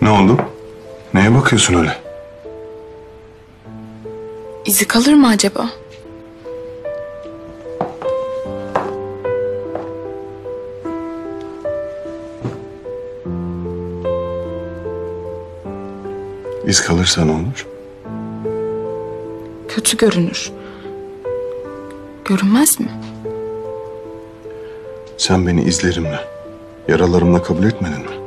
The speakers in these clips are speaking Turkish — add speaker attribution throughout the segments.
Speaker 1: Ne oldu? Neye bakıyorsun öyle?
Speaker 2: İzi kalır mı acaba?
Speaker 1: İz kalırsa ne olur?
Speaker 2: Kötü görünür. Görünmez mi?
Speaker 1: Sen beni izlerimle, yaralarımla kabul etmedin mi?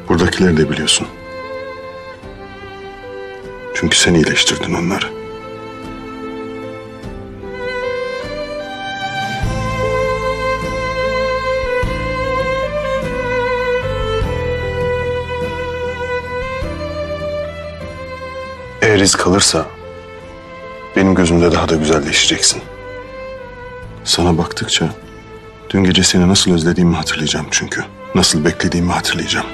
Speaker 1: Buradakileri de biliyorsun. Çünkü sen iyileştirdin onları. Eğer iz kalırsa benim gözümde daha da güzelleşeceksin. Sana baktıkça dün gece seni nasıl özlediğimi hatırlayacağım çünkü. Nasıl beklediğimi hatırlayacağım.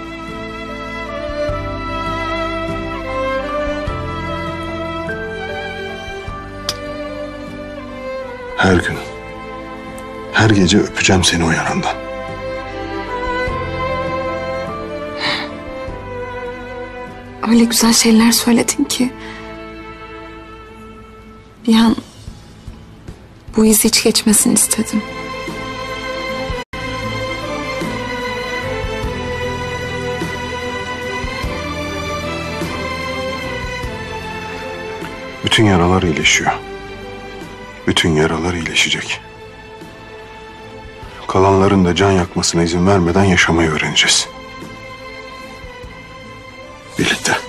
Speaker 1: Her gün, her gece öpeceğim seni o yanından.
Speaker 2: Öyle güzel şeyler söyledin ki. Bir an bu iz hiç geçmesin istedim.
Speaker 1: Bütün yaralar iyileşiyor. Bütün yaralar iyileşecek. Kalanların da can yakmasına izin vermeden yaşamayı öğreneceğiz. Birlikte.